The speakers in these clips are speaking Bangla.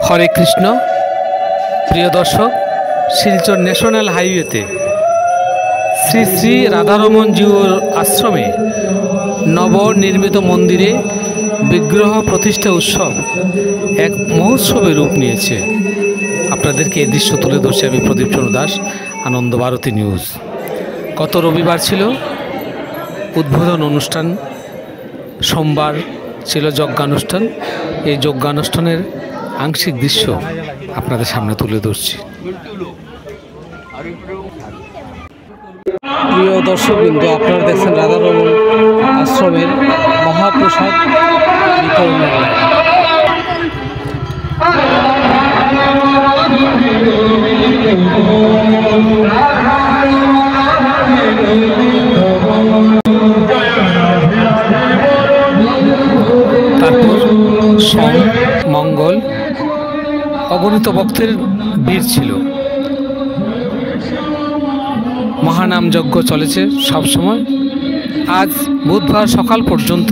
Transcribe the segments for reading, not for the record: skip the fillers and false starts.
হরে কৃষ্ণ। প্রিয় দর্শক, শিলচর ন্যাশনাল হাইওয়েতে শ্রী শ্রী রাধারমন জিউর আশ্রমে নবনির্মিত মন্দিরে বিগ্রহ প্রতিষ্ঠা উৎসব এক মহোৎসবের রূপ নিয়েছে। আপনাদেরকে এই দৃশ্য তুলে ধরছি আমি প্রদীপ চন্দ্র দাস, আনন্দ ভারতী নিউজ। গত রবিবার ছিল উদ্বোধন অনুষ্ঠান, সোমবার ছিল যজ্ঞানুষ্ঠান। এই যজ্ঞানুষ্ঠানের আংশিক দৃশ্য আপনাদের সামনে তুলে ধরছি। প্রিয় দর্শকবৃন্দ, আপনারা দেখছেন রাধারমন আশ্রমের মহাপ্রসাদ বিতরণের লাইন। তারপর সোম, মঙ্গল, অগণিত ভক্তের ভিড় ছিল। মহানাম যজ্ঞ চলেছে সবসময়, আজ বুধবার সকাল পর্যন্ত।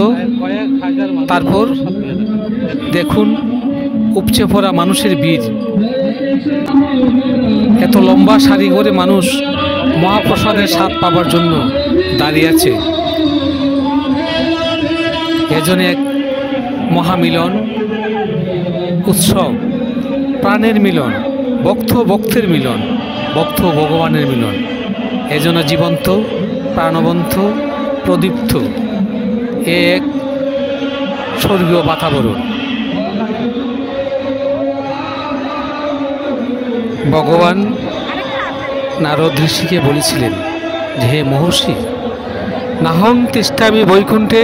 তারপর দেখুন উপচে পড়া মানুষের ভিড়, এত লম্বা সারি করে মানুষ মহাপ্রসাদের স্বাদ পাবার জন্য দাঁড়িয়ে আছে। এজন্য এক মহামিলন উৎসব, প্রাণের মিলন, ভক্তের মিলন, ভক্ত ভগবানের মিলন। এজন্য জীবন্ত, প্রাণবন্ত, প্রদীপ্ত এক স্বর্গীয় বাতাবরণ। ভগবান নারদ ঋষিকে বলেছিলেন যে, হে মহর্ষি, নাহং তিষ্ঠামি বৈকুণ্ঠে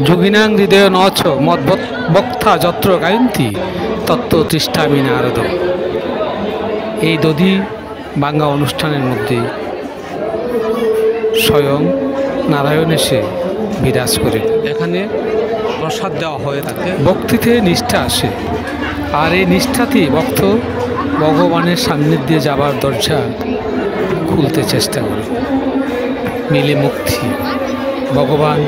যোগিনাং হৃদয় নচ মদ্বক্তা যত্র গায়ন্তি তত্ত্ব তিষ্ঠামি নারদ। এই দধি বাঙ্গা অনুষ্ঠানের মধ্যে স্বয়ং নারায়ণ এসে বিরাজ করে। এখানে প্রসাদ দেওয়া হয়ে থাকে, ভক্তিতে নিষ্ঠা আসে, আর এই নিষ্ঠাতেই ভক্ত ভগবানের সান্নিধ্যে যাবার দরজা খুলতে চেষ্টা করে। মিলে মুক্তি, ভগবান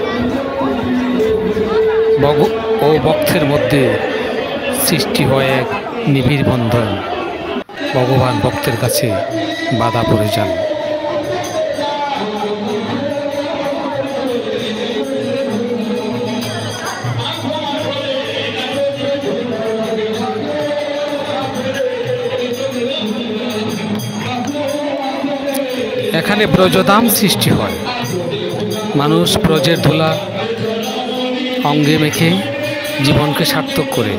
ও ভক্তের মধ্যে সৃষ্টি হয় এক নিবিড় বন্ধন। ভগবান ভক্তের কাছে বাধা পড়ে যান। এখানে ব্রজধাম সৃষ্টি হয়। মানুষ ব্রজের ধুলা অঙ্গে মেখে জীবনকে সার্থক করে।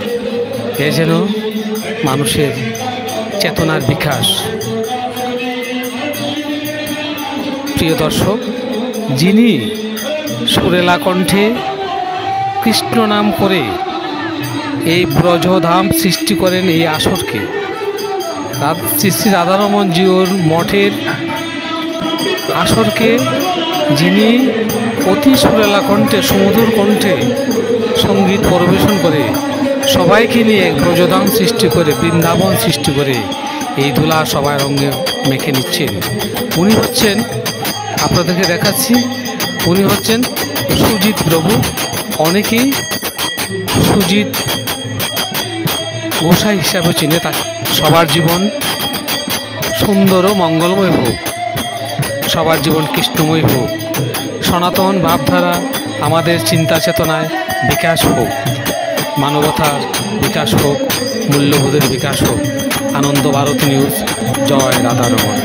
এ যেন মানুষের চেতনার বিকাশ। প্রিয় দর্শক, যিনি সুরেলা কণ্ঠে কৃষ্ণ নাম করে এই ব্রজধাম সৃষ্টি করেন, এই আসরকে শ্রী শ্রী রাধারমন জিউর মঠের আসরকে যিনি অতি সুরেলা কণ্ঠে, সুমধুর কণ্ঠে সঙ্গীত পরিবেশন করে সবাইকে নিয়ে এক ব্রজধাম সৃষ্টি করে, বৃন্দাবন সৃষ্টি করে এই ধুলা সবার অঙ্গে মেখে নিচ্ছেন। উনি হচ্ছেন, আপনাদেরকে দেখাচ্ছি, উনি হচ্ছেন সুজিত প্রভু। অনেকেই সুজিত গোসাই হিসাবে চিনে। তাকে সবার জীবন সুন্দর ও মঙ্গলময় হোক, সবার জীবন কৃষ্ণময় হোক, সনাতন ভাবধারা আমাদের চিন্তা চেতনায় বিকাশ হোক, মানবতার বিকাশ হোক, মূল্যবোধের বিকাশ হোক। আনন্দ ভারতী নিউজ। জয় রাধারমন।